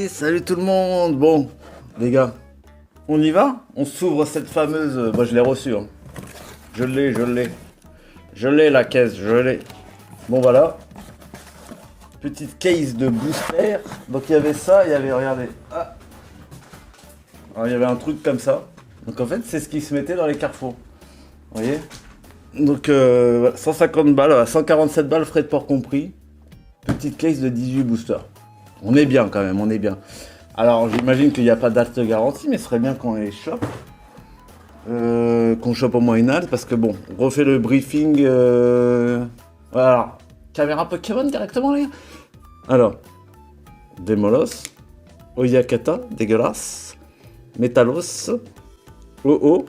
Salut tout le monde. Bon, les gars, on y va? On s'ouvre cette fameuse... Moi, je l'ai reçue. Hein. Je l'ai. Je l'ai, la caisse, je l'ai. Bon, voilà. Petite case de booster. Donc, il y avait ça, il y avait... Regardez. Ah. Alors, il y avait un truc comme ça. Donc, en fait, c'est ce qui se mettait dans les carrefours. Vous voyez? Donc, voilà, 150 balles, 147 balles, frais de port compris. Petite case de 18 boosters. On est bien quand même, on est bien. Alors j'imagine qu'il n'y a pas date de garantie, mais ce serait bien qu'on les chope. Qu'on chope au moins une halte, parce que bon, on refait le briefing. Voilà, alors, caméra Pokémon directement les gars. Alors, Demolos, Oyakata, dégueulasse, Metalos, Oh.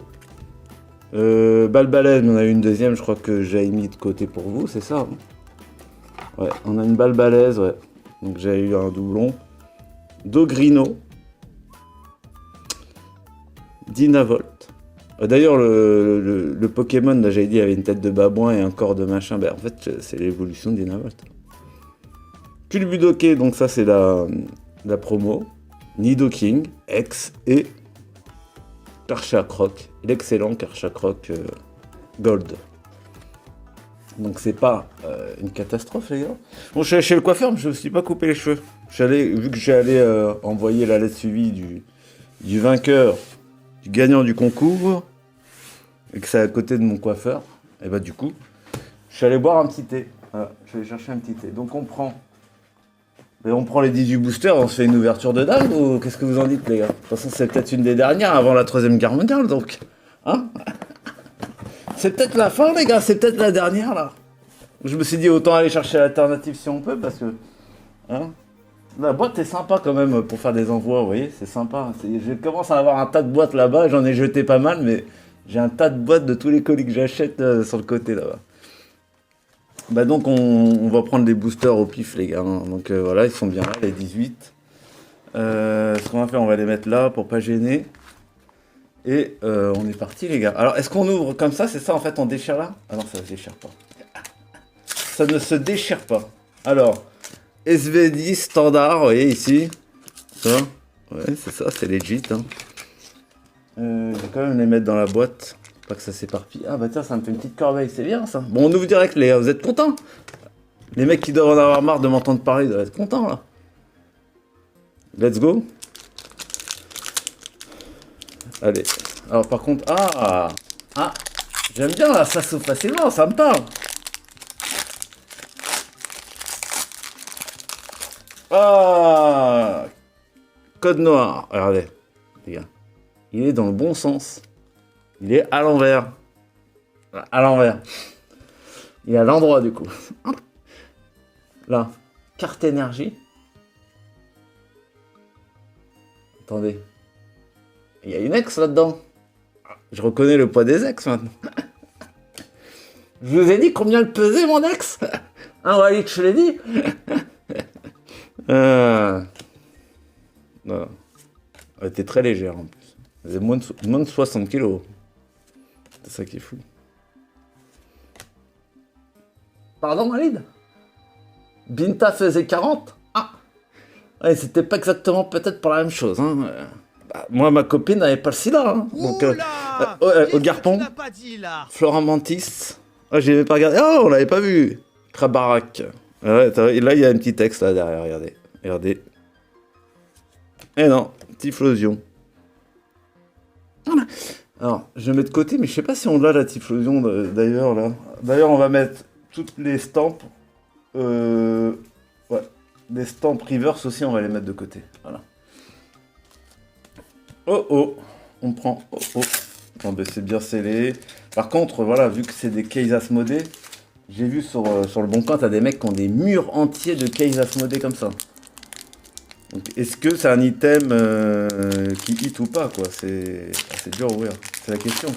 Balbalèze, on a eu une deuxième, je crois que j'ai mis de côté pour vous, c'est ça hein. Ouais, on a une Balbalèze, ouais. Donc j'ai eu un doublon. Dogrino. Dynavolt. D'ailleurs, le Pokémon, là, j'avais dit, avait une tête de babouin et un corps de machin. Ben, en fait, c'est l'évolution de Dynavolt. Culbudoké, donc ça, c'est la promo. Nidoking, X et Karchakroc. L'excellent Karchakroc Gold. Donc c'est pas une catastrophe les gars. Bon, je suis allé chez le coiffeur, mais je me suis pas coupé les cheveux. Vu que j'allais envoyer la lettre suivie du vainqueur, du gagnant du concours, et que c'est à côté de mon coiffeur, et bah du coup, je suis allé boire un petit thé. Voilà, je vais aller chercher un petit thé. Donc on prend les 18 boosters, on se fait une ouverture de dingue ou qu'est-ce que vous en dites les gars? De toute façon c'est peut-être une des dernières avant la 3ème guerre mondiale donc. Hein? C'est peut-être la fin les gars, c'est peut-être la dernière là. Je me suis dit autant aller chercher l'alternative si on peut parce que hein, la boîte est sympa quand même pour faire des envois, vous voyez, c'est sympa. Je commence à avoir un tas de boîtes là-bas, j'en ai jeté pas mal, mais j'ai un tas de boîtes de tous les colis que j'achète sur le côté là-bas. Bah donc on va prendre les boosters au pif les gars, hein. Donc voilà, ils sont bien là, les 18. Ce qu'on va faire, on va les mettre là pour pas gêner. Et on est parti les gars. Alors est-ce qu'on ouvre comme ça, c'est ça en fait, on déchire là? Ah non, ça se déchire pas. Ça ne se déchire pas. Alors, SV10 standard, vous voyez ici. Ça. Ouais, c'est ça, c'est legit. Hein. Je vais quand même les mettre dans la boîte. Pas que ça s'éparpille. Ah bah tiens, ça me fait une petite corbeille, c'est bien ça. Bon, on ouvre direct les gars, vous êtes contents? Les mecs qui doivent en avoir marre de m'entendre parler doivent être contents là. Let's go. Allez. Alors par contre, j'aime bien là, ça s'ouvre facilement, ça me parle. Ah, code noir. Regardez, les gars. Il est dans le bon sens. Il est à l'envers. À l'envers. Il est à l'endroit du coup. Là, carte énergie. Attendez. Il y a une ex là-dedans. Je reconnais le poids des ex maintenant. Je vous ai dit combien elle pesait mon ex. Hein, Walid, je l'ai dit. Non. Elle était très légère en plus. Elle faisait moins de 60 kilos. C'est ça qui est fou. Pardon, Walid? Binta faisait 40? Ah! Ouais, c'était pas exactement peut-être pas la même chose. Hein. Bah, moi, ma copine n'avait pas le sida. Hein. Donc, au Garpon, Florent Mantis. Ah, j'ai même pas regardé. Oh, on l'avait pas vu. Krabarak. Ouais, et là, il y a un petit texte là derrière. Regardez. Regardez. Eh non, Typhlosion. Voilà. Alors, je mets de côté, mais je sais pas si on l'a la Typhlosion d'ailleurs là. D'ailleurs, on va mettre toutes les stampes. Ouais, les stampes reverse aussi, on va les mettre de côté. Voilà. Oh, on prend. Oh. Bon, ben, c'est bien scellé. Par contre, voilà, vu que c'est des cases Asmodée, j'ai vu sur le bon coin, t'as des mecs qui ont des murs entiers de cases Asmodée comme ça. Donc, est-ce que c'est un item qui hit ou pas, quoi? C'est dur à ouvrir, c'est la question.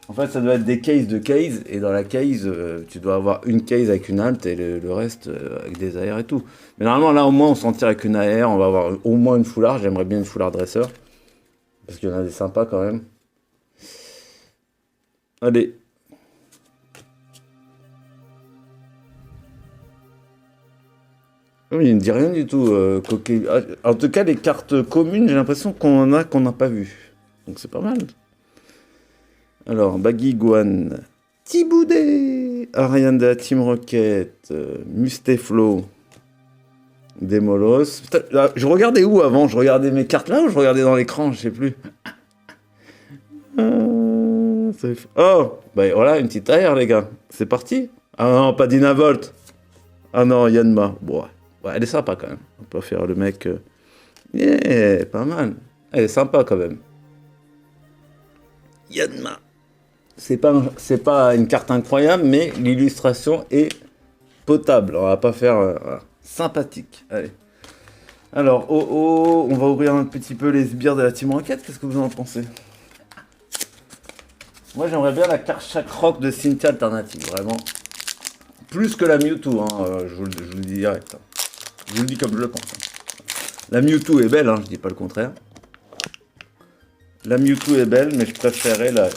En fait, ça doit être des cases de cases, et dans la case, tu dois avoir une case avec une halte et le reste avec des AR et tout. Mais normalement, là, au moins, on s'en tire avec une AR, on va avoir au moins une foulard. J'aimerais bien une foulard dresseur, parce qu'il y en a des sympas quand même. Allez. Oui, il ne dit rien du tout. En tout cas, les cartes communes, j'ai l'impression qu'on en a qu'on n'a pas vu. Donc c'est pas mal. Alors, Baggy Guan, Thiboudet, Ariane de la Team Rocket, Musteflo, Demolos. Putain, là, je regardais où avant? Je regardais mes cartes là ou je regardais dans l'écran? Je sais plus. Oh, bah voilà, une petite AR, les gars. C'est parti. Ah non, pas Dynavolt. Ah non, Yanma. Bon, ouais, elle est sympa quand même. On peut faire le mec. Yeah, pas mal. Elle est sympa quand même. Yanma. C'est pas une carte incroyable, mais l'illustration est potable. On va pas faire voilà. Sympathique. Allez. Alors, on va ouvrir un petit peu les sbires de la Team Rocket. Qu'est-ce que vous en pensez? Moi, j'aimerais bien la carte Chakrock de Cynthia Alternative, vraiment. Plus que la Mewtwo, hein, je vous le dis direct. Hein. Je vous le dis comme je le pense. Hein. La Mewtwo est belle, hein, je dis pas le contraire. La Mewtwo est belle, mais je préférais la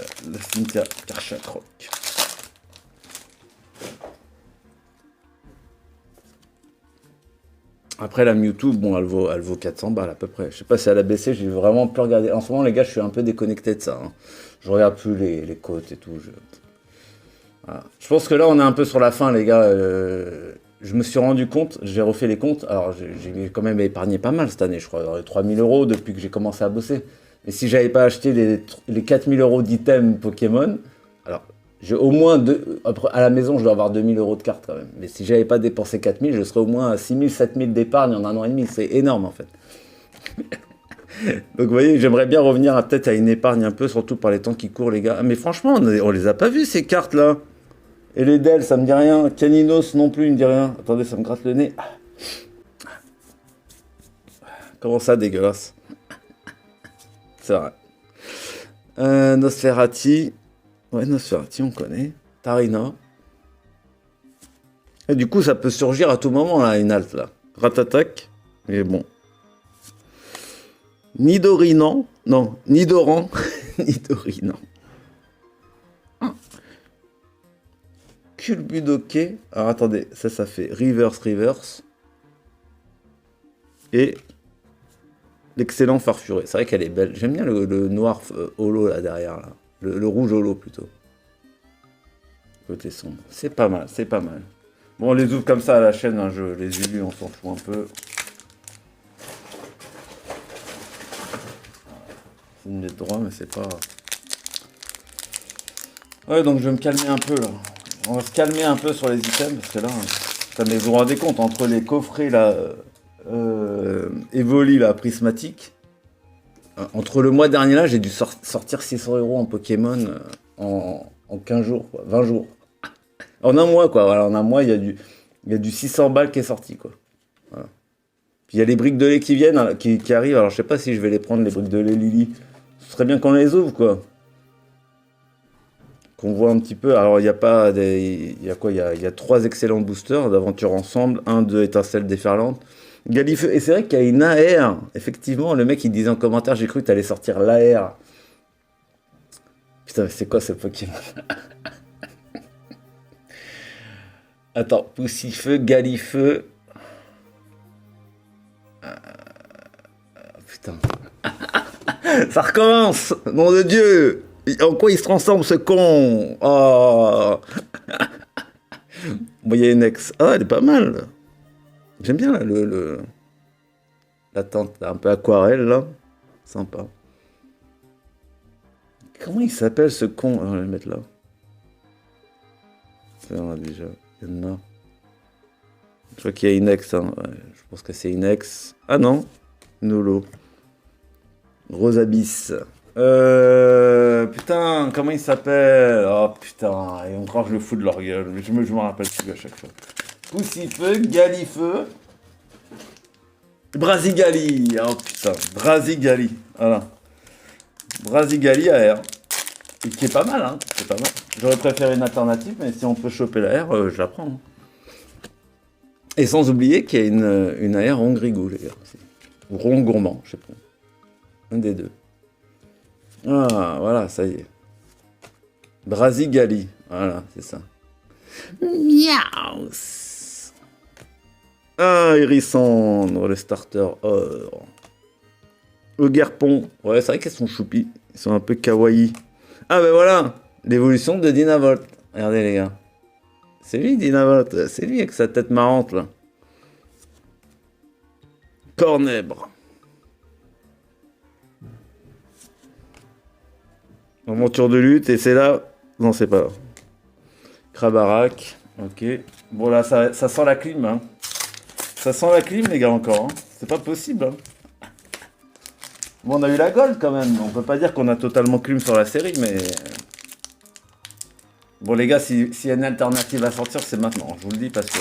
Cynthia Chakrock. Après la Mewtwo, bon, elle vaut 400 balles à peu près. Je sais pas si elle a baissé, j'ai vraiment plus regardé. En ce moment, les gars, je suis un peu déconnecté de ça. Hein. Je regarde plus les cotes et tout. Voilà. Je pense que là, on est un peu sur la fin, les gars. Je me suis rendu compte, j'ai refait les comptes. Alors, j'ai quand même épargné pas mal cette année, je crois. 3000 euros depuis que j'ai commencé à bosser. Mais si j'avais pas acheté les 4000 euros d'items Pokémon, alors j'ai au moins à la maison, je dois avoir 2000 euros de cartes quand même. Mais si j'avais pas dépensé 4000, je serais au moins à 6000, 7000 d'épargne en un an et demi. C'est énorme en fait. Donc vous voyez, j'aimerais bien revenir peut-être à une épargne un peu, surtout par les temps qui courent, les gars. Ah, mais franchement, on les a pas vus ces cartes là. Et les Dell, ça me dit rien. Caninos non plus, il me dit rien. Attendez, ça me gratte le nez. Comment ça, dégueulasse? C'est vrai. Nosferati. Ouais, Nosferati, on connaît. Tarina. Et du coup, ça peut surgir à tout moment, là, une halte, là. Ratatak. Mais bon. Nidorinan. Non, Nidoran. Nidorinan. Kulbudoke. Alors, attendez, ça fait reverse. Et l'excellent Farfuré. C'est vrai qu'elle est belle. J'aime bien le noir holo là derrière. Là. Le rouge holo plutôt. Côté sombre. C'est pas mal, c'est pas mal. Bon, on les ouvre comme ça à la chaîne. Hein, les élus, on s'en fout un peu. C'est une lettre droit, mais c'est pas. Ouais, donc je vais me calmer un peu là. On va se calmer un peu sur les items parce que là, mais vous vous rendez compte, entre les coffrets là. Evoli la prismatique. Entre le mois dernier là, j'ai dû sortir 600 euros en Pokémon en 15 jours, quoi, 20 jours. En un mois, quoi. Voilà, en un mois, il y a du 600 balles qui est sorti, quoi. Voilà. Puis il y a les briques de lait qui viennent, qui arrivent. Alors je sais pas si je vais les prendre, les briques de lait Lily. Ce serait bien qu'on les ouvre, quoi. Qu'on voit un petit peu. Alors il y a pas il y a quoi? Il y a 3 excellents boosters d'aventure ensemble, un de étincelle déferlante. Galifeu, et c'est vrai qu'il y a une AR. Effectivement, le mec il disait en commentaire, j'ai cru que t'allais sortir l'AR. Putain, c'est quoi ce Pokémon? Attends, Poussifeu, Galifeu. Putain. Ça recommence! Nom de Dieu! En quoi il se transforme ce con? Oh! Bon, il y a une ex. Ah, elle est pas mal. J'aime bien là, la teinte un peu aquarelle là. Sympa. Comment il s'appelle ce con? On va le mettre là. C'est vrai déjà. Il y en a. Je crois qu'il y a Inex. Hein. Ouais, je pense que c'est Inex. Ah non. Nolo. Rosabis. Putain, comment il s'appelle? Oh putain, et encore je le fous de leur gueule. Je me rappelle plus à chaque fois. Poussifeu, Galifeu. Brasigali. Oh putain, Brasigali. Voilà. Brasigali AR. Et qui est pas mal, hein. C'est pas mal. J'aurais préféré une alternative, mais si on peut choper la R, je la prends. Hein. Et sans oublier qu'il y a une AR Rongrigou, les gars. Aussi. Ou Rongourmand, je sais pas. Un des deux. Ah, voilà, ça y est. Brasigali. Voilà, c'est ça. Miaou. Ah, Hérissandre, le starter or. Le Guerpon. Ouais, c'est vrai qu'elles sont choupies. Ils sont un peu kawaii. Ah, ben voilà. L'évolution de Dynavolt. Regardez, les gars. C'est lui, Dynavolt. C'est lui avec sa tête marrante, là. Cornèbre. Aventure de lutte, et c'est là. Non, c'est pas là. Krabarak. Ok. Bon, là, ça sent la clim, hein. Ça sent la clim, les gars, encore. Hein. C'est pas possible, hein. Bon, on a eu la gold, quand même. On peut pas dire qu'on a totalement clim sur la série, mais... Bon, les gars, s'il y a une alternative à sortir, c'est maintenant. Je vous le dis, parce que...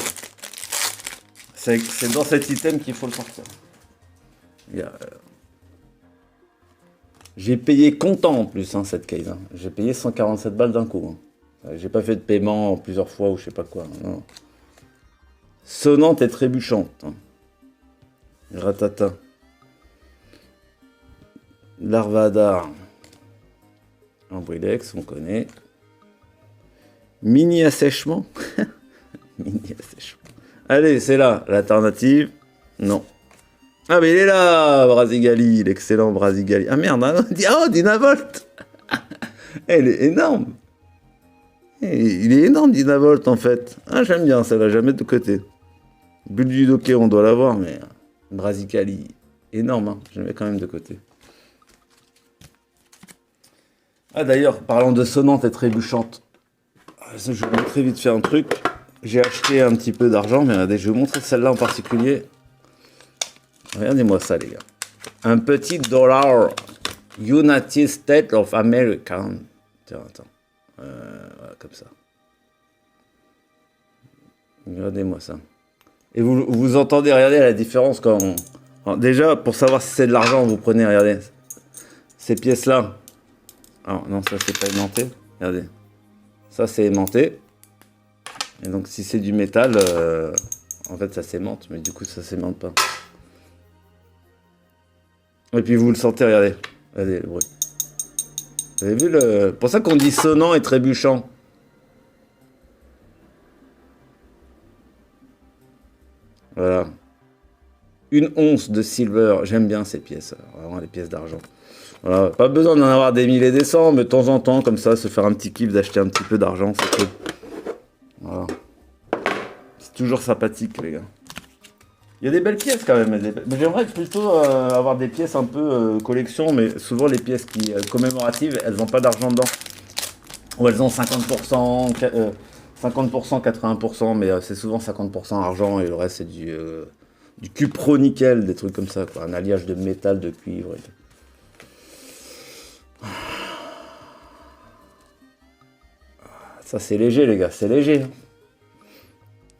C'est dans cet item qu'il faut le sortir. J'ai payé comptant en plus, hein, cette case. Hein. J'ai payé 147 balles d'un coup. Hein. J'ai pas fait de paiement plusieurs fois ou je sais pas quoi. Non. Sonnante et trébuchante. Hein. Ratata. Larvadar. Ambrilex, on connaît. Mini assèchement. Mini assèchement. Allez, c'est là. L'alternative. Non. Ah, mais il est là, Brasigali, l'excellent Brasigali. Ah merde, hein, oh, Dynavolt. Elle est énorme. Il est énorme, Dynavolt, en fait. Ah, j'aime bien, ça va jamais de côté. Bulle du Doké, on doit l'avoir, mais Brasigali, énorme, hein. Je le mets quand même de côté. Ah, d'ailleurs, parlant de sonnante et trébuchante, je vais vous montrer vite fait un truc. J'ai acheté un petit peu d'argent, mais regardez, je vais vous montrer celle-là en particulier. Regardez-moi ça, les gars. Un petit dollar United States of America. Tiens, attends. Voilà, comme ça. Regardez-moi ça. Et vous entendez, regardez la différence quand on... Alors, déjà, pour savoir si c'est de l'argent, vous prenez, regardez, ces pièces-là. Alors, non, ça, c'est pas aimanté. Regardez. Ça, c'est aimanté. Et donc, si c'est du métal, en fait, ça s'aimante. Mais du coup, ça s'aimante pas. Et puis vous le sentez, regardez. Regardez le bruit. Vous avez vu le... Pour ça qu'on dit sonnant et trébuchant. Voilà. Une once de silver. J'aime bien ces pièces. Vraiment les pièces d'argent. Voilà. Pas besoin d'en avoir des milliers et des cents, mais de temps en temps, comme ça, se faire un petit kiff d'acheter un petit peu d'argent, c'est cool. Voilà. C'est toujours sympathique, les gars. Il y a des belles pièces quand même. Mais j'aimerais plutôt avoir des pièces un peu collection, mais souvent les pièces qui commémoratives, elles n'ont pas d'argent dedans. Ou elles ont 50%, 50%, 80%, mais c'est souvent 50% argent et le reste c'est du cupro-nickel, des trucs comme ça, quoi. Un alliage de métal, de cuivre. Et... Ça c'est léger, les gars, c'est léger.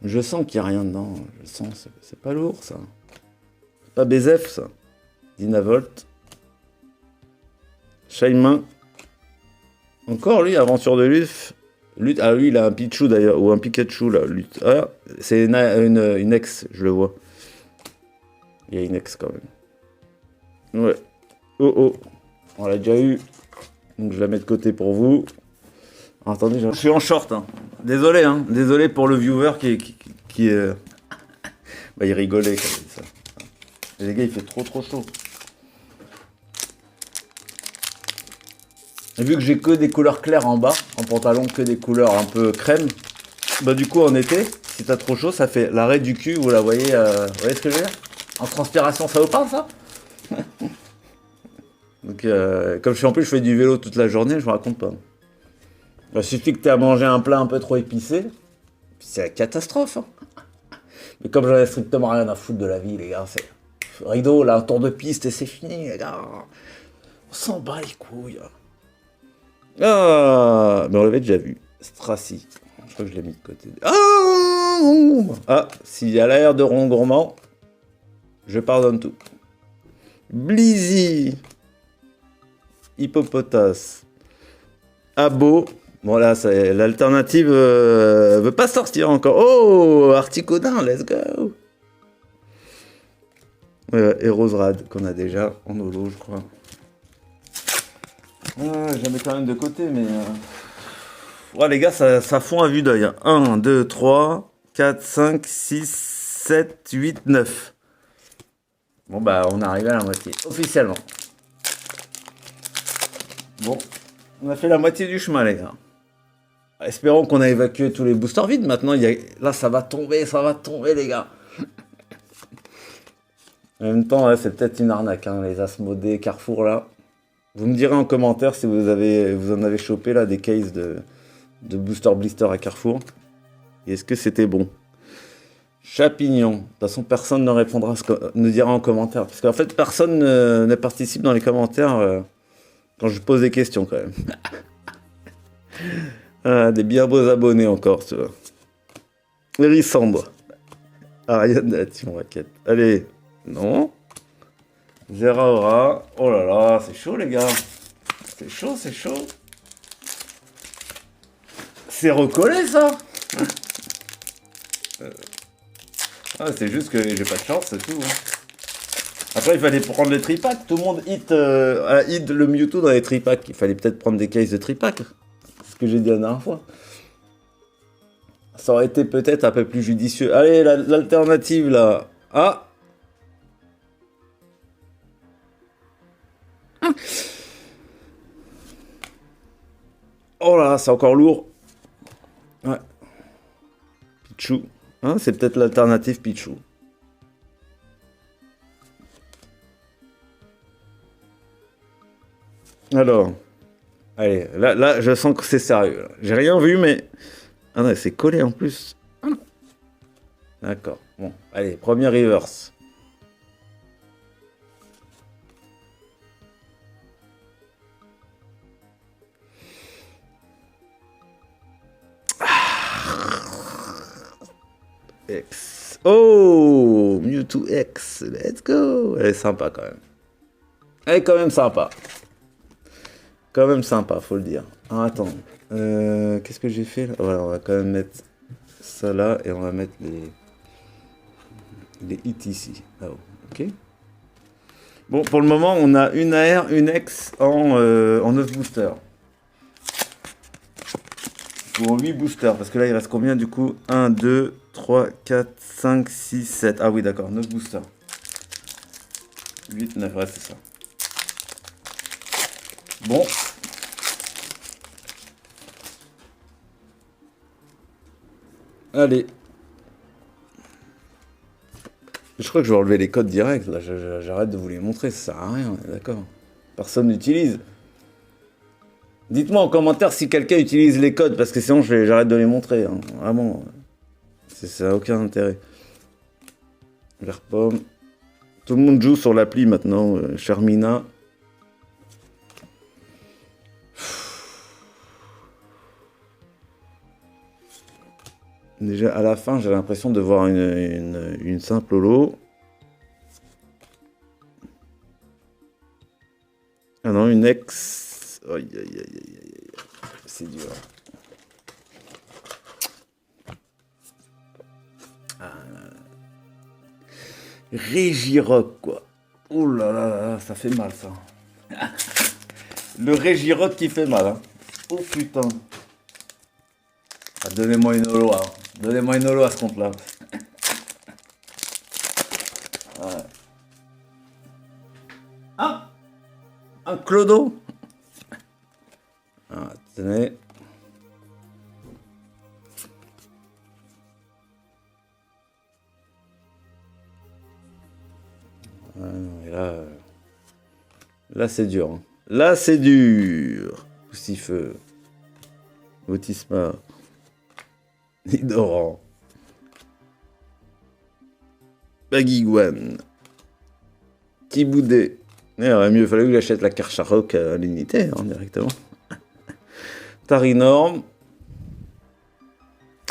Je sens qu'il n'y a rien dedans. Je sens, c'est pas lourd, ça. C'est pas BZF, ça. Dynavolt. Shaimin. Encore, lui, aventure de lutte. Ah, lui, il a un Pichu, d'ailleurs. Ou un Pikachu, là. Lutte. Ah, c'est une ex, je le vois. Il y a une ex, quand même. Ouais. Oh, oh. On l'a déjà eu. Donc, je la mets de côté pour vous. Attendez, je suis en short, hein. Désolé, hein. Désolé pour le viewer qui bah, il rigolait quand il dit ça. Et les gars, il fait trop chaud. Et vu que j'ai que des couleurs claires en bas, en pantalon, que des couleurs un peu crème, bah du coup en été, si t'as trop chaud, ça fait l'arrêt du cul, vous voyez ce que je veux dire? En transpiration, ça vous parle, ça? Donc, comme je fais du vélo toute la journée, je vous raconte pas. Il suffit que tu aies à manger un plat un peu trop épicé, c'est la catastrophe. Hein. Mais comme j'en ai strictement rien à foutre de la vie, les gars, c'est rideau, là, un tour de piste et c'est fini, les gars. On s'en bat les couilles. Ah, mais on l'avait déjà vu. Stracy. Je crois que je l'ai mis de côté. Ah, s'il y a l'air de rond gourmand, je pardonne tout. Blizzy. Hippopotas. Abo. Bon là, l'alternative veut pas sortir encore. Oh, Articodin, let's go. Erosrad, qu'on a déjà en holo, je crois. Je la mets quand même de côté, mais... Ouais, les gars, ça fond à vue d'œil. 1, 2, 3, 4, 5, 6, 7, 8, 9. Bon, bah, on est arrivé à la moitié, officiellement. Bon, on a fait la moitié du chemin, les gars. Espérons qu'on a évacué tous les boosters vides. Maintenant, là, ça va tomber, les gars. En même temps, ouais, c'est peut-être une arnaque, hein, les Asmodée, Carrefour, là. Vous me direz en commentaire si vous en avez chopé, là, des cases de booster blister à Carrefour. Et est-ce que c'était bon? Chapignon. De toute façon, personne ne répondra, ne dira en commentaire. Parce qu'en fait, personne ne participe dans les commentaires quand je pose des questions, quand même. Ah, des bien beaux abonnés encore, tu vois. Hérissandre. Ariane de la Team Rocket. Allez. Non. Zeraora. Oh là là, c'est chaud, les gars. C'est chaud, c'est chaud. C'est recollé, ça. Ah, c'est juste que j'ai pas de chance, c'est tout. Hein. Après, il fallait prendre les tripacks. Tout le monde hit le Mewtwo dans les tripacks. Il fallait peut-être prendre des cases de tripacks. C'est ce que j'ai dit la dernière fois. Ça aurait été peut-être un peu plus judicieux. Allez, l'alternative, là. Ah. Oh là, c'est encore lourd. Ouais. Pichou. Hein, c'est peut-être l'alternative Pichou. Alors. Allez, là, je sens que c'est sérieux. J'ai rien vu, mais... Ah non, c'est collé en plus. D'accord. Bon, allez, premier reverse. X. Oh, Mewtwo X. Let's go. Elle est sympa quand même. Elle est quand même sympa. Quand même sympa, faut le dire. Ah, attends. Qu'est-ce que j'ai fait là? Voilà, on va quand même mettre ça là et on va mettre les hits ici. Ah, ok. Bon, pour le moment, on a une AR, une X en 9 boosters. Ou en 8 boosters, parce que là, il reste combien du coup? 1, 2, 3, 4, 5, 6, 7. Ah oui, d'accord, 9 boosters. 8, 9, ouais, c'est ça. Bon. Allez. Je crois que je vais enlever les codes directs, là, j'arrête de vous les montrer, ça sert à rien, d'accord. Personne n'utilise. Dites-moi en commentaire si quelqu'un utilise les codes, parce que sinon j'arrête de les montrer, hein. Vraiment. Ça n'a aucun intérêt. Vert pomme. Tout le monde joue sur l'appli maintenant, Charmina. Déjà à la fin, j'ai l'impression de voir une simple holo. Ah non, une ex. Aïe, aïe, aïe, aïe, aïe. C'est dur. Ah. Régirock, quoi. Oh là là là, ça fait mal, ça. Le Régirock qui fait mal, hein. Oh putain. Ah, donnez-moi une holo, hein. Donnez-moi une holo à ce compte-là. Ouais. Ah, un clodo. Ah, tenez. Ah, non, et là c'est dur. Hein. Là c'est dur. Poussifeu. Autisma. Nidoran. Bagiguan. Tiboudé. Il aurait mieux fallu que j'achète la Karcharok à l'unité, hein, directement. Tarinorm.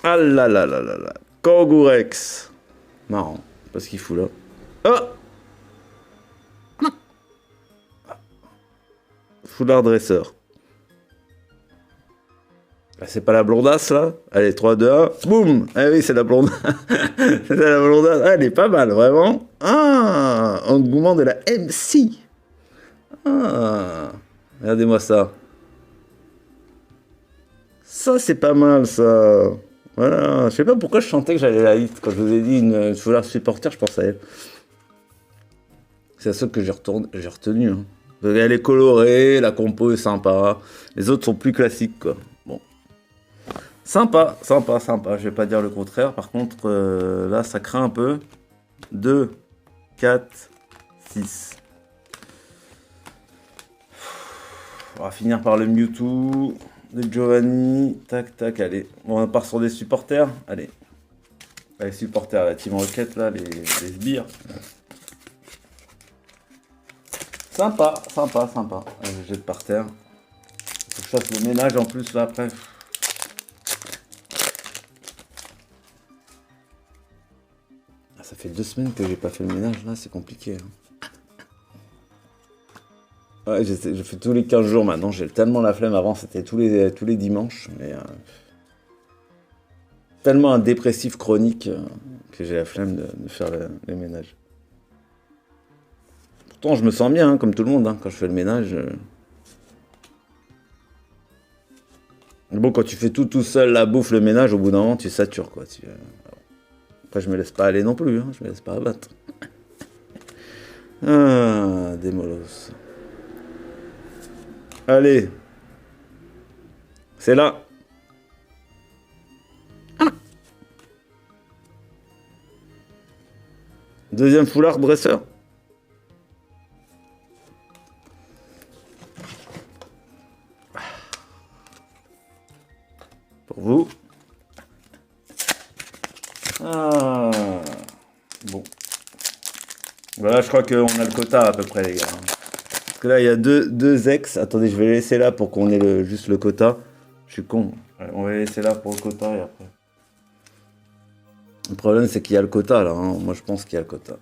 Ah là là là là là. Kangourex. Marrant. Pas ce qu'il fout là. Oh! Foulard dresseur. Ah, c'est pas la blondasse là? Allez, 3, 2, 1. Boum! Ah oui, c'est la blondasse. C'est la blondasse. Ah, elle est pas mal, vraiment. Ah! Engouement de la MC. Ah! Regardez-moi ça. Ça, c'est pas mal, ça. Voilà, je sais pas pourquoi je sentais que j'allais la hit. Quand je vous ai dit une foulard supporter, je pense à elle. C'est la seule que j'ai retenu. Hein. Elle est colorée, la compo est sympa. Les autres sont plus classiques, quoi. Bon. Sympa, sympa, sympa. Je vais pas dire le contraire. Par contre, là, ça craint un peu. 2, 4, 6. On va finir par le Mewtwo de Giovanni. Tac, tac, allez. On part sur des supporters. Allez. Les supporters, la Team Rocket, là, les sbires. Sympa, sympa, sympa. Je jette par terre. Faut que je fasse le ménage en plus, là, après. Ça fait 2 semaines que j'ai pas fait le ménage, là, c'est compliqué. Hein. Ouais, je fais tous les 15 jours maintenant, j'ai tellement la flemme. Avant, c'était tous les dimanches, mais tellement un dépressif chronique que j'ai la flemme de faire le ménage. Pourtant, je me sens bien, hein, comme tout le monde, hein, quand je fais le ménage. Bon, quand tu fais tout seul, la bouffe, le ménage, au bout d'un moment, tu satures, quoi. Après, je me laisse pas aller non plus, hein, je me laisse pas abattre. Ah, des molosses. Allez. C'est là. Deuxième foulard dresseur. Pour vous. Ah. Bon. Voilà, je crois qu'on a le quota à peu près, les gars. Parce que là, il y a deux ex. Attendez, je vais les laisser là pour qu'on ait juste le quota. Je suis con. Ouais, on va les laisser là pour le quota et après. Le problème, c'est qu'il y a le quota, là. Hein. Moi, je pense qu'il y a le quota.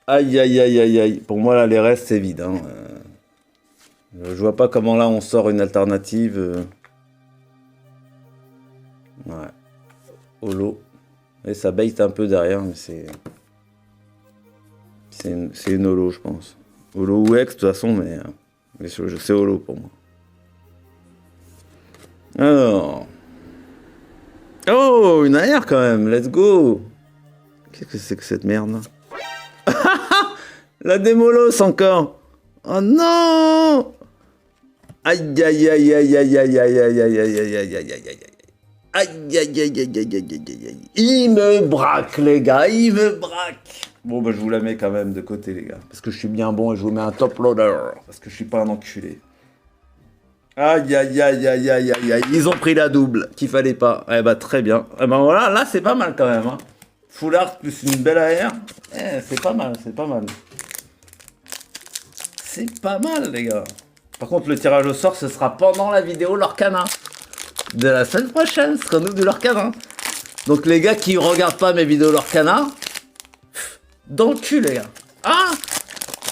Aïe, aïe, aïe, aïe, aïe. Pour moi, là, les restes, c'est vide. Hein. Je vois pas comment, là, on sort une alternative. Ouais. Holo. Et ça bait un peu derrière, mais c'est une holo, je pense. Holo ou ex, de toute façon, mais c'est holo pour moi. Alors. Oh, une AR quand même, let's go. Qu'est-ce que c'est que cette merde là? La démolos encore. Oh non. Aïe aïe aïe aïe aïe aïe aïe aïe aïe aïe aïe aïe aïe aïe aïe aïe. Aïe aïe aïe aïe aïe aïe aïe aïe. Il me braque les gars, il me braque. Bon bah je vous la mets quand même de côté les gars. Parce que je suis bien bon et je vous mets un top loader. Parce que je suis pas un enculé. Aïe aïe aïe aïe aïe aïe aïe. Ils ont pris la double qu'il fallait pas. Eh bah très bien. Eh ben voilà, là c'est pas mal quand même. Hein. Full art plus une belle AR. C'est pas mal, c'est pas mal. C'est pas mal les gars. Par contre le tirage au sort ce sera pendant la vidéo Lorcana. De la semaine prochaine, ce sera nous de Lorcana. Donc les gars qui regardent pas mes vidéos Lorcana, dans le cul les gars. Ah,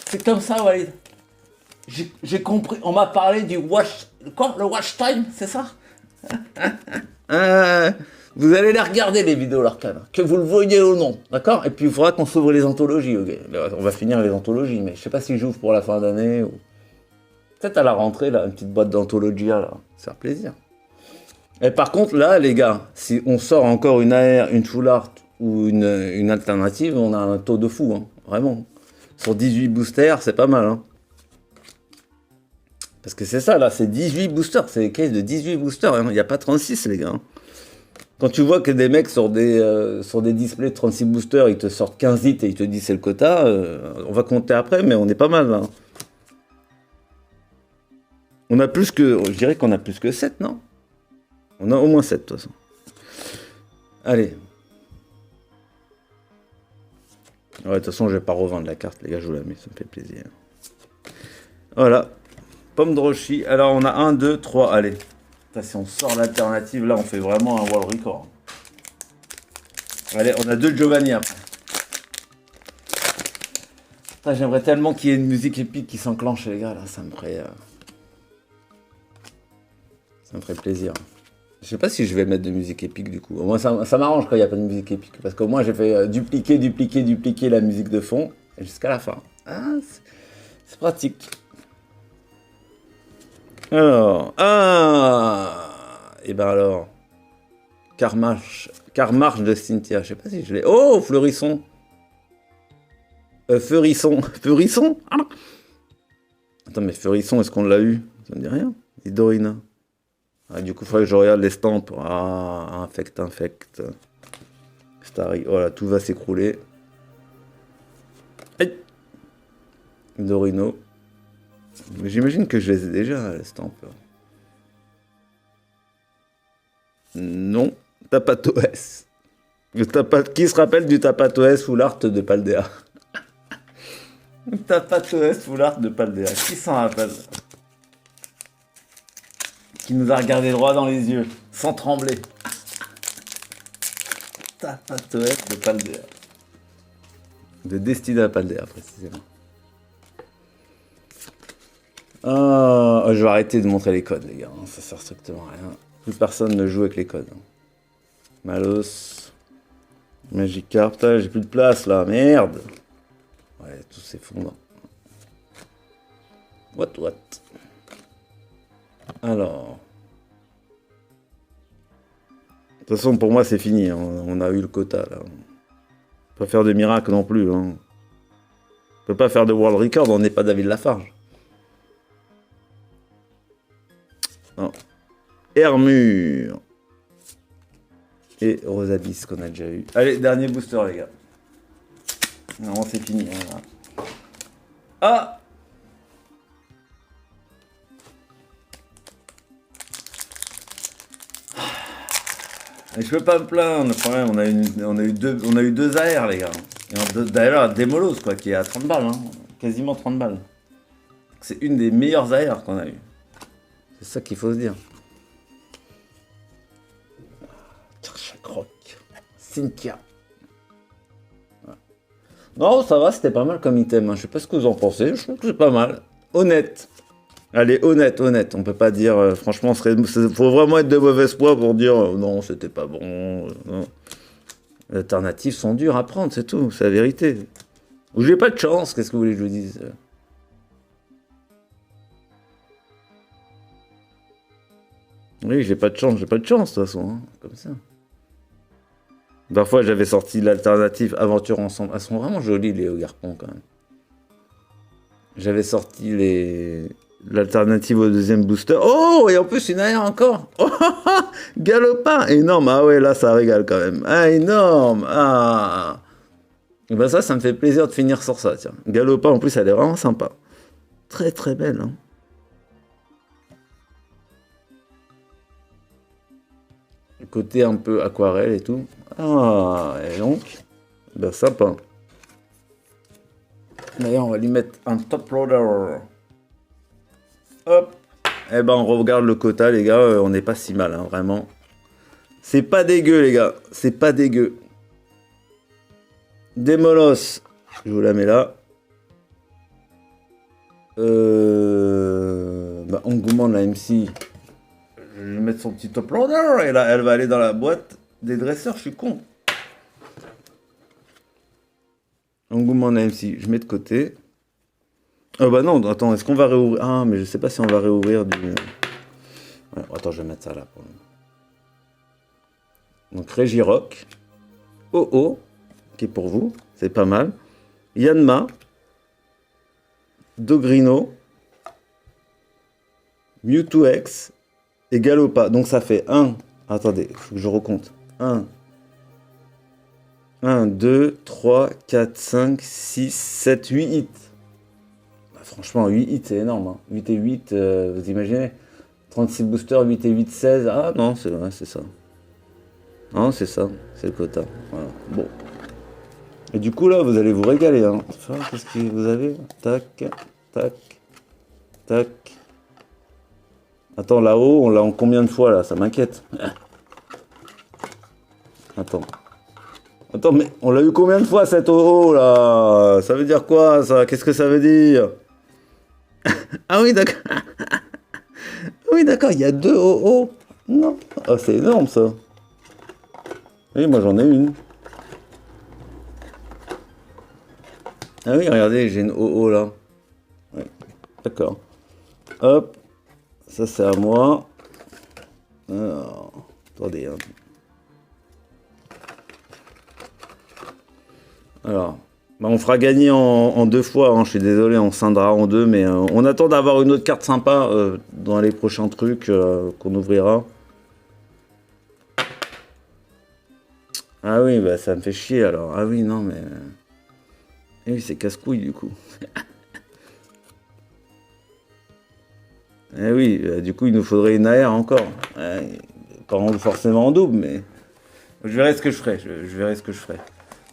c'est comme ça Walid. J'ai compris, on m'a parlé du watch... Quoi? Le watch time, c'est ça? Vous allez les regarder les vidéos Lorcana, que vous le voyez ou non, d'accord? Et puis il faudra qu'on s'ouvre les anthologies, ok? On va finir les anthologies, mais je sais pas si j'ouvre pour la fin d'année ou... Peut-être à la rentrée, là, une petite boîte d'anthologie, là, ça va plaisir. Et par contre, là, les gars, si on sort encore une AR, une full art ou une alternative, on a un taux de fou, hein, vraiment. Sur 18 boosters, c'est pas mal, hein. Parce que c'est ça, là, c'est 18 boosters, c'est des cases de 18 boosters, hein. Il n'y a pas 36, les gars. Hein. Quand tu vois que des mecs sur des displays de 36 boosters, ils te sortent 15 hits et ils te disent c'est le quota, on va compter après, mais on est pas mal, là. On a plus que, je dirais qu'on a plus que 7, non? On a au moins 7, de toute façon. Allez. Ouais, de toute façon, je vais pas revendre la carte, les gars, je vous la mets, ça me fait plaisir. Voilà. Pomme de Roshi. Alors, on a 1, 2, 3, allez. Putain, si on sort l'alternative, là, on fait vraiment un world record. Allez, on a 2 Giovanni après. Putain, j'aimerais tellement qu'il y ait une musique épique qui s'enclenche, les gars, là, ça me ferait plaisir. Je sais pas si je vais mettre de musique épique du coup. Au moins ça m'arrange quand il n'y a pas de musique épique. Parce qu'au moins j'ai fait dupliquer la musique de fond jusqu'à la fin. Ah, c'est pratique. Alors. Ah. Et ben alors. Carmarche de Cynthia. Je sais pas si je l'ai. Oh, Fleurisson. Feurisson. Feurisson. Ah. Attends, mais Feurisson, est-ce qu'on l'a eu? Ça me dit rien. Et Dorina. Ah, du coup, il faudrait que je regarde l'estampes. Ah, infect. Starry. Voilà, tout va s'écrouler. Aïe. Dorino. Mais j'imagine que je les ai déjà, l'estampes. Non. Tapatoès. Qui se rappelle du Tapatoès full art de Paldea? Tapatoès full art de Paldea. Qui s'en rappelle? Qui nous a regardé droit dans les yeux, sans trembler. Tapatoès de Paldea. De Destina Paldea, précisément. Je vais arrêter de montrer les codes, les gars. Ça sert strictement à rien. Plus personne ne joue avec les codes. Malos. Magikarp. Putain, j'ai plus de place là. Merde. Ouais, tout s'effondre. What? Alors. De toute façon, pour moi, c'est fini. Hein. On a eu le quota là. On peut pas faire de miracle non plus. Hein. On peut pas faire de world record. On n'est pas David Lafarge. Non. Hermure. Et Rosabis qu'on a déjà eu. Allez, dernier booster, les gars. Non, c'est fini. Hein, ah! Et je peux pas me plaindre, le problème, on a eu deux AR, les gars. Et d'ailleurs, Démolos, quoi, qui est à 30 balles, hein. Quasiment 30 balles. C'est une des meilleures AR qu'on a eu. C'est ça qu'il faut se dire. Croc. Cynthia. Voilà. Non, ça va, c'était pas mal comme item. Hein. Je sais pas ce que vous en pensez. Je trouve que c'est pas mal. Honnête. Allez, honnête. On peut pas dire, franchement, faut vraiment être de mauvaise foi pour dire non, c'était pas bon. Non. Les alternatives sont dures à prendre, c'est tout. C'est la vérité. Ou j'ai pas de chance, qu'est-ce que vous voulez que je vous dise? Oui, j'ai pas de chance, de toute façon. Hein. Comme ça. Parfois, j'avais sorti l'alternative Aventure Ensemble. Elles sont vraiment jolies, les Garpons, quand même. J'avais sorti l'alternative au deuxième booster. Oh, et en plus, une AR encore. Oh, Galopin. Énorme. Ah ouais, là, ça régale, quand même. Ah, énorme. Ah. Et ben ça me fait plaisir de finir sur ça, tiens. Galopin, en plus, elle est vraiment sympa. Très, très belle, hein. Côté un peu aquarelle et tout. Ah, et donc, ben sympa. D'ailleurs, on va lui mettre un top loader. Hop. Eh ben, on regarde le quota, les gars. On n'est pas si mal, hein, vraiment. C'est pas dégueu, les gars. C'est pas dégueu. Démolos. Je vous la mets là. Engouement de la MC. Je vais mettre son petit top loader et là elle va aller dans la boîte des dresseurs, je suis con. Engouement de la MC, je mets de côté. Oh bah non, attends, est-ce qu'on va réouvrir? Ah, mais je sais pas si on va réouvrir du... Ouais, attends, je vais mettre ça là. Donc Régirock. Oh, qui est pour vous, c'est pas mal. Yanma. Dogrino. Mewtwo X. Et Galopa, donc ça fait 1. Attendez, il faut que je recompte. 1, 2, 3, 4, 5, 6, 7, 8 hits. Bah, franchement, 8 hits, c'est énorme. Hein. 8 et 8, vous imaginez 36 boosters, 8 et 8, 16. Ah non, c'est vrai, c'est ça. Non, c'est ça, c'est le quota. Voilà. Bon. Et du coup, là, vous allez vous régaler. Hein. Qu'est-ce que vous avez? Tac, tac, tac. Attends, là-haut, on l'a en combien de fois, là? Ça m'inquiète. Attends, mais on l'a eu combien de fois, cette OO, là? Ça veut dire quoi, ça? Qu'est-ce que ça veut dire? Ah oui, d'accord. Oui, d'accord, il y a 2 OO. Non. Oh, c'est énorme, ça. Oui, moi, j'en ai une. Ah oui, regardez, j'ai une OO, là. Ouais. D'accord. Hop. Ça, c'est à moi. Alors, attendez. Hein. Alors, bah, on fera gagner en deux fois, hein, je suis désolé, on scindra en deux, mais on attend d'avoir une autre carte sympa dans les prochains trucs qu'on ouvrira. Ah oui, bah ça me fait chier alors. Ah oui, non, mais... Eh oui, c'est casse-couille du coup. Eh oui, du coup, il nous faudrait une AR encore. Pas forcément en double, mais... Je verrai ce que je ferai, je verrai ce que je ferai.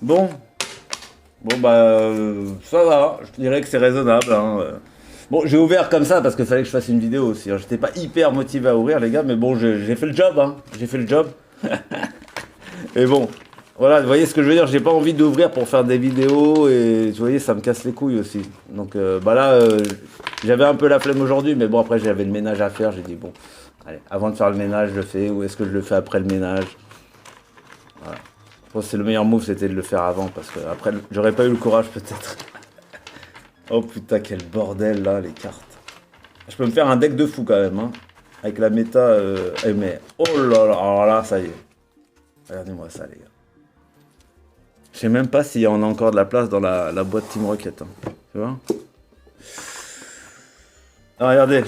Bon, bon bah ça va, je te dirais que c'est raisonnable. Hein. Bon, j'ai ouvert comme ça parce qu'il fallait que je fasse une vidéo aussi. Hein. J'étais pas hyper motivé à ouvrir les gars, mais bon, j'ai fait le job. Hein. J'ai fait le job. Et bon, voilà, vous voyez ce que je veux dire, j'ai pas envie d'ouvrir pour faire des vidéos et vous voyez, ça me casse les couilles aussi. Donc bah là, j'avais un peu la flemme aujourd'hui, mais bon, après j'avais le ménage à faire. J'ai dit bon, allez, avant de faire le ménage, je le fais, ou est-ce que je le fais après le ménage? Voilà. Je pense que c'est le meilleur move, c'était de le faire avant, parce que après, j'aurais pas eu le courage peut-être. Oh putain, quel bordel là, les cartes. Je peux me faire un deck de fou quand même, hein. Avec la méta, mais oh là là, alors là, ça y est. Regardez-moi ça, les gars. Je sais même pas s'il y en a encore de la place dans la boîte Team Rocket. Hein. Tu vois? Ah, regardez.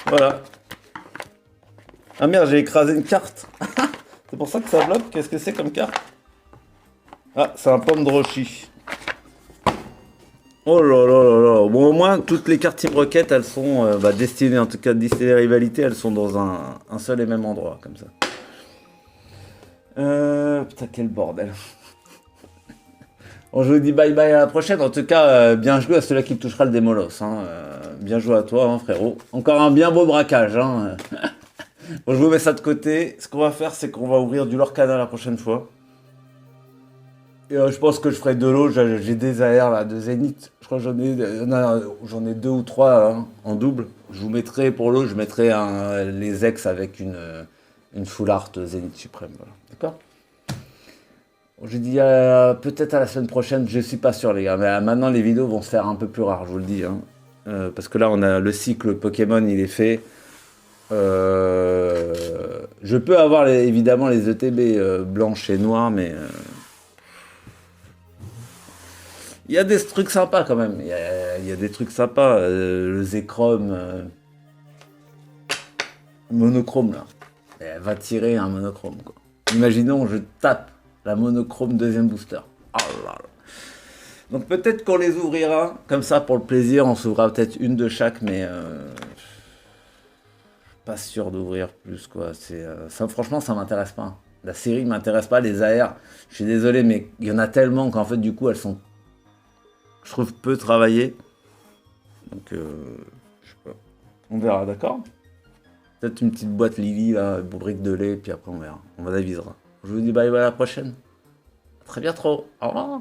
Voilà. Ah merde, j'ai écrasé une carte. C'est pour ça que ça bloque. Qu'est-ce que c'est comme carte? Ah, c'est un pomme de Roshi. Oh là là là là. Bon, au moins, toutes les cartes Team Rocket, elles sont destinées, en tout cas, destinées rivalités, elles sont dans un seul et même endroit, comme ça. Putain, quel bordel. Bon, je vous dis bye bye à la prochaine. En tout cas, bien joué à celui-là qui touchera le démolos. Hein. Bien joué à toi, hein, frérot. Encore un bien beau braquage. Hein. Bon, je vous mets ça de côté. Ce qu'on va faire, c'est qu'on va ouvrir du Lorcana la prochaine fois. Et je pense que je ferai de l'eau. J'ai des AR là, de Zénith. Je crois que j'en ai deux ou trois hein, en double. Je vous mettrai pour l'eau, je mettrai les ex avec une full art Zénith suprême. Voilà. D'accord? Je dis peut-être à la semaine prochaine, je suis pas sûr les gars, mais maintenant les vidéos vont se faire un peu plus rares, je vous le dis. Hein. Parce que là on a le cycle Pokémon, il est fait. Je peux avoir évidemment les ETB blanches et noires, mais il y a des trucs sympas quand même. Il y a des trucs sympas. Le Zekrom monochrome là. Elle va tirer un monochrome quoi. Imaginons je tape la monochrome deuxième booster. Oh là là. Donc peut-être qu'on les ouvrira comme ça pour le plaisir. On s'ouvrira peut-être une de chaque, mais pas sûr d'ouvrir plus quoi. Ça, franchement, ça m'intéresse pas. La série m'intéresse pas. Les AR, je suis désolé, mais il y en a tellement qu'en fait du coup elles sont, je trouve, peu travaillées. Donc je sais pas. On verra, d'accord? Peut-être une petite boîte Lily là, brique de lait, puis après on verra. On avisera. Je vous dis bye bye à la prochaine. À très bientôt. Au revoir.